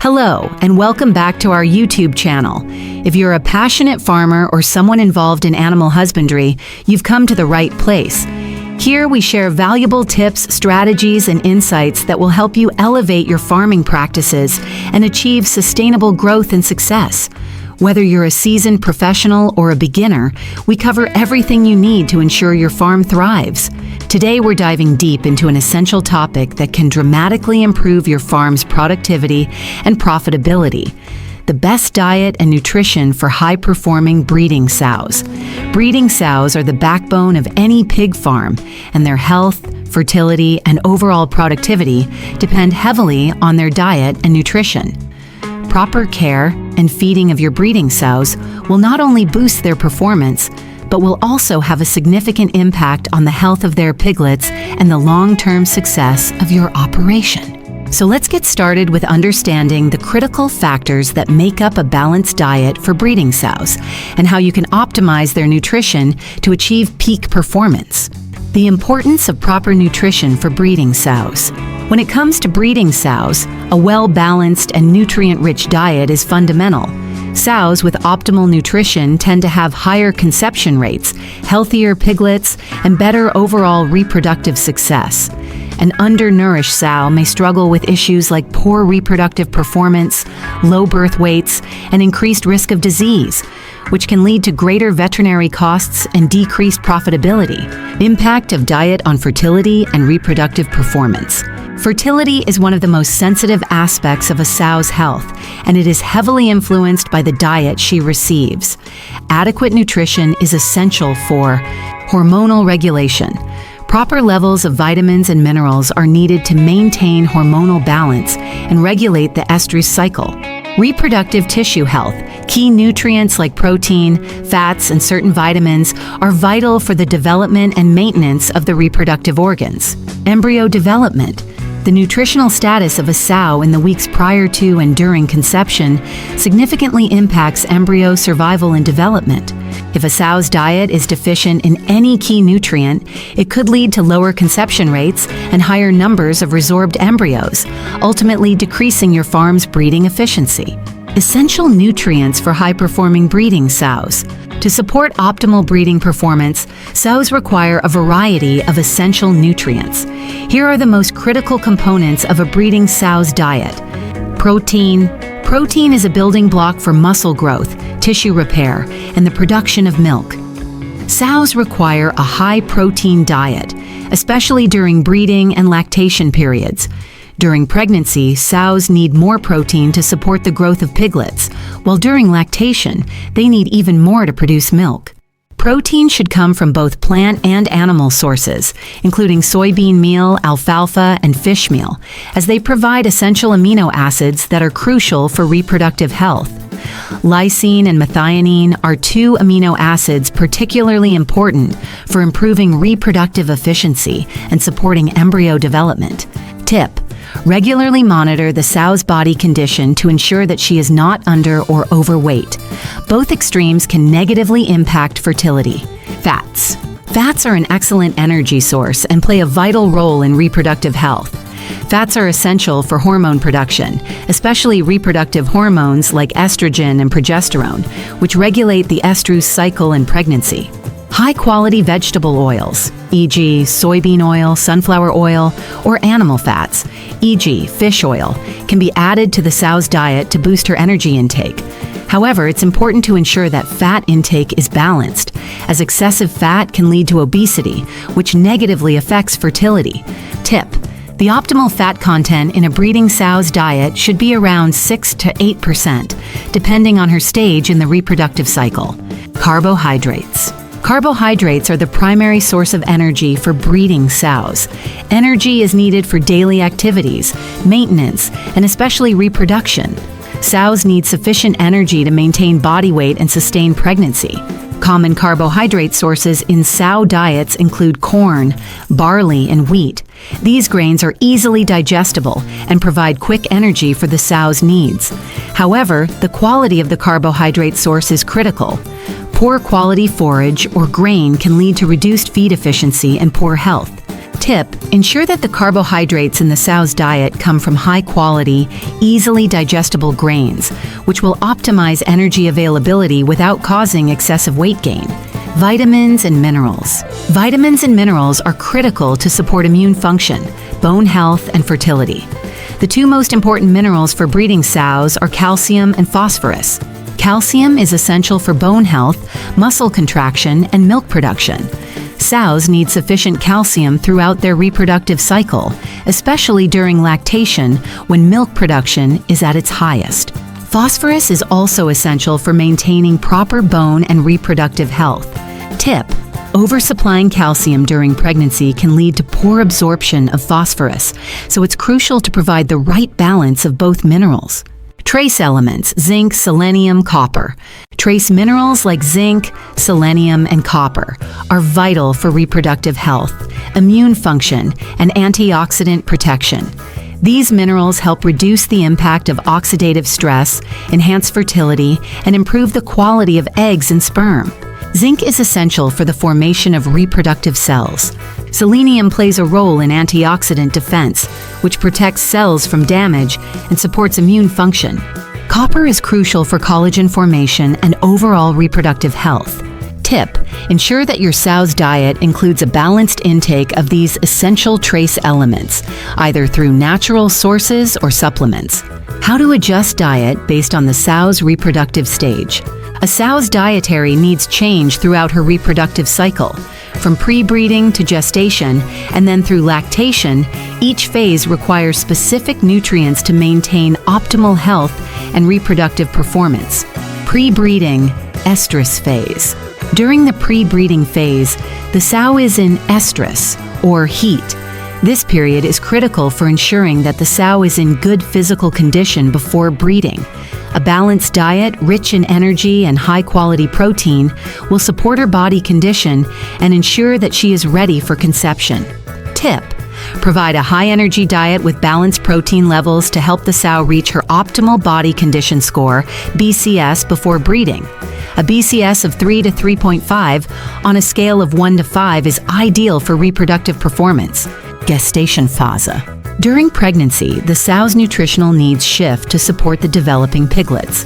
Hello, and welcome back to our YouTube channel. If you're a passionate farmer or someone involved in animal husbandry, you've come to the right place. Here we share valuable tips, strategies, and insights that will help you elevate your farming practices and achieve sustainable growth and success. Whether you're a seasoned professional or a beginner, we cover everything you need to ensure your farm thrives. Today we're diving deep into an essential topic that can dramatically improve your farm's productivity and profitability: the best diet and nutrition for high-performing breeding sows. Breeding sows are the backbone of any pig farm, and their health, fertility, and overall productivity depend heavily on their diet and nutrition. Proper care and feeding of your breeding sows will not only boost their performance, but will also have a significant impact on the health of their piglets and the long-term success of your operation. So let's get started with understanding the critical factors that make up a balanced diet for breeding sows and how you can optimize their nutrition to achieve peak performance. The importance of proper nutrition for breeding sows. When it comes to breeding sows, a well-balanced and nutrient-rich diet is fundamental. Sows with optimal nutrition tend to have higher conception rates, healthier piglets, and better overall reproductive success. An undernourished sow may struggle with issues like poor reproductive performance, low birth weights, and increased risk of disease, which can lead to greater veterinary costs and decreased profitability. Impact of diet on fertility and reproductive performance. Fertility is one of the most sensitive aspects of a sow's health, and it is heavily influenced by the diet she receives. Adequate nutrition is essential for hormonal regulation. Proper levels of vitamins and minerals are needed to maintain hormonal balance and regulate the estrus cycle. Reproductive tissue health. Key nutrients like protein, fats, and certain vitamins are vital for the development and maintenance of the reproductive organs. Embryo development. The nutritional status of a sow in the weeks prior to and during conception significantly impacts embryo survival and development. If a sow's diet is deficient in any key nutrient, it could lead to lower conception rates and higher numbers of resorbed embryos, ultimately decreasing your farm's breeding efficiency. Essential nutrients for high-performing breeding sows. To support optimal breeding performance, sows require a variety of essential nutrients. Here are the most critical components of a breeding sow's diet. Protein. Protein is a building block for muscle growth, tissue repair, and the production of milk. Sows require a high-protein diet, especially during breeding and lactation periods. During pregnancy, sows need more protein to support the growth of piglets, while during lactation, they need even more to produce milk. Protein should come from both plant and animal sources, including soybean meal, alfalfa, and fish meal, as they provide essential amino acids that are crucial for reproductive health. Lysine and methionine are two amino acids particularly important for improving reproductive efficiency and supporting embryo development. Tip: regularly monitor the sow's body condition to ensure that she is not under or overweight. Both extremes can negatively impact fertility. Fats. Fats are an excellent energy source and play a vital role in reproductive health. Fats are essential for hormone production, especially reproductive hormones like estrogen and progesterone, which regulate the estrus cycle in pregnancy. High-quality vegetable oils, e.g. soybean oil, sunflower oil, or animal fats, e.g. fish oil, can be added to the sow's diet to boost her energy intake. However, it's important to ensure that fat intake is balanced, as excessive fat can lead to obesity, which negatively affects fertility. Tip: the optimal fat content in a breeding sow's diet should be around 6 to 8%, depending on her stage in the reproductive cycle. Carbohydrates. Carbohydrates are the primary source of energy for breeding sows. Energy is needed for daily activities, maintenance, and especially reproduction. Sows need sufficient energy to maintain body weight and sustain pregnancy. Common carbohydrate sources in sow diets include corn, barley, and wheat. These grains are easily digestible and provide quick energy for the sow's needs. However, the quality of the carbohydrate source is critical. Poor quality forage or grain can lead to reduced feed efficiency and poor health. Tip: ensure that the carbohydrates in the sow's diet come from high-quality, easily digestible grains, which will optimize energy availability without causing excessive weight gain. Vitamins and minerals. Vitamins and minerals are critical to support immune function, bone health, and fertility. The two most important minerals for breeding sows are calcium and phosphorus. Calcium is essential for bone health, muscle contraction, and milk production. Sows need sufficient calcium throughout their reproductive cycle, especially during lactation when milk production is at its highest. Phosphorus is also essential for maintaining proper bone and reproductive health. Tip: oversupplying calcium during pregnancy can lead to poor absorption of phosphorus, so it's crucial to provide the right balance of both minerals. Trace elements: zinc, selenium, copper. Trace minerals like zinc, selenium, and copper are vital for reproductive health, immune function, and antioxidant protection. These minerals help reduce the impact of oxidative stress, enhance fertility, and improve the quality of eggs and sperm. Zinc is essential for the formation of reproductive cells. Selenium plays a role in antioxidant defense, which protects cells from damage and supports immune function. Copper is crucial for collagen formation and overall reproductive health. Tip: ensure that your sow's diet includes a balanced intake of these essential trace elements, either through natural sources or supplements. How to adjust diet based on the sow's reproductive stage. A sow's dietary needs change throughout her reproductive cycle. From pre-breeding to gestation and then through lactation, each phase requires specific nutrients to maintain optimal health and reproductive performance. Pre-breeding, estrus phase. During the pre-breeding phase, the sow is in estrus, or heat. This period is critical for ensuring that the sow is in good physical condition before breeding. A balanced diet, rich in energy and high-quality protein, will support her body condition and ensure that she is ready for conception. Tip: provide a high-energy diet with balanced protein levels to help the sow reach her optimal body condition score, BCS, before breeding. A BCS of 3 to 3.5 on a scale of 1 to 5 is ideal for reproductive performance. Gestation phase. During pregnancy, the sow's nutritional needs shift to support the developing piglets.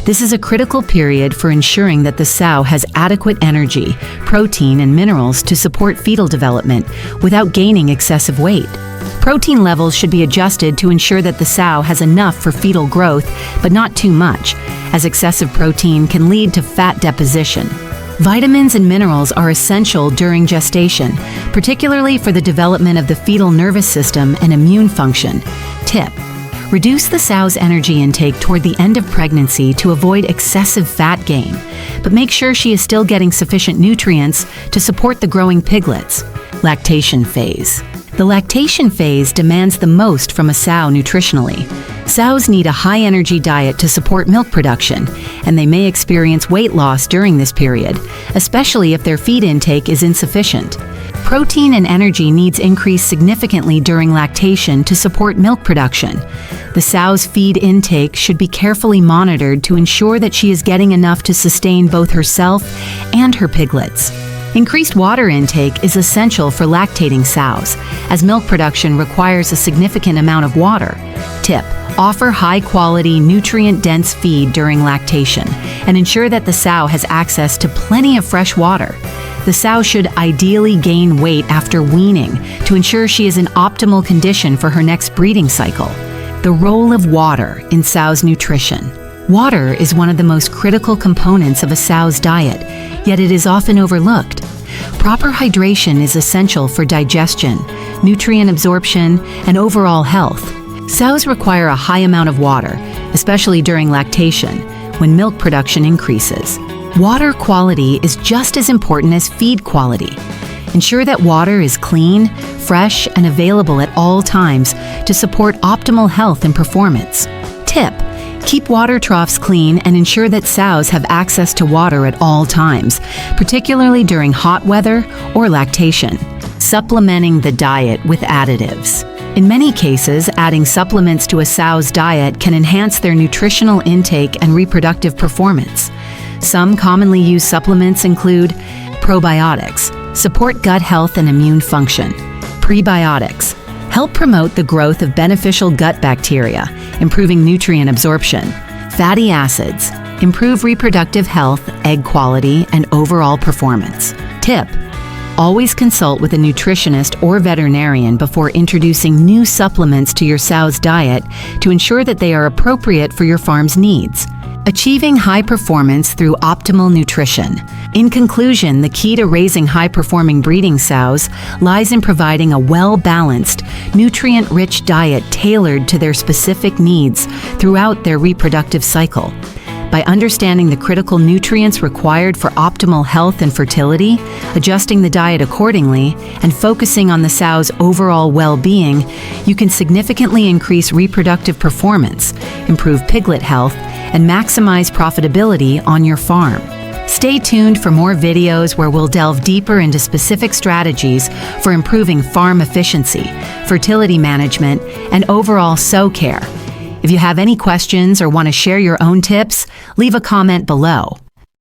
This is a critical period for ensuring that the sow has adequate energy, protein, and minerals to support fetal development without gaining excessive weight. Protein levels should be adjusted to ensure that the sow has enough for fetal growth, but not too much, as excessive protein can lead to fat deposition. Vitamins and minerals are essential during gestation, particularly for the development of the fetal nervous system and immune function. Tip: reduce the sow's energy intake toward the end of pregnancy to avoid excessive fat gain, but make sure she is still getting sufficient nutrients to support the growing piglets. Lactation phase. The lactation phase demands the most from a sow nutritionally. Sows need a high-energy diet to support milk production, and they may experience weight loss during this period, especially if their feed intake is insufficient. Protein and energy needs increase significantly during lactation to support milk production. The sow's feed intake should be carefully monitored to ensure that she is getting enough to sustain both herself and her piglets. Increased water intake is essential for lactating sows, as milk production requires a significant amount of water. Tip: offer high-quality, nutrient-dense feed during lactation and ensure that the sow has access to plenty of fresh water. The sow should ideally gain weight after weaning to ensure she is in optimal condition for her next breeding cycle. The role of water in sow's nutrition. Water is one of the most critical components of a sow's diet, yet it is often overlooked. Proper hydration is essential for digestion, nutrient absorption, and overall health. Sows require a high amount of water, especially during lactation, when milk production increases. Water quality is just as important as feed quality. Ensure that water is clean, fresh, and available at all times to support optimal health and performance. Tip: keep water troughs clean and ensure that sows have access to water at all times, particularly during hot weather or lactation. Supplementing the diet with additives. In many cases, adding supplements to a sow's diet can enhance their nutritional intake and reproductive performance. Some commonly used supplements include probiotics, support gut health and immune function, Prebiotics help promote the growth of beneficial gut bacteria, improving nutrient absorption. Fatty acids improve reproductive health, egg quality, and overall performance. Tip: always consult with a nutritionist or veterinarian before introducing new supplements to your sow's diet to ensure that they are appropriate for your farm's needs. Achieving high performance through optimal nutrition. In conclusion, the key to raising high-performing breeding sows lies in providing a well-balanced, nutrient-rich diet tailored to their specific needs throughout their reproductive cycle. By understanding the critical nutrients required for optimal health and fertility, adjusting the diet accordingly, and focusing on the sow's overall well-being, you can significantly increase reproductive performance, improve piglet health, and maximize profitability on your farm. Stay tuned for more videos where we'll delve deeper into specific strategies for improving farm efficiency, fertility management, and overall sow care. If you have any questions or want to share your own tips, leave a comment below.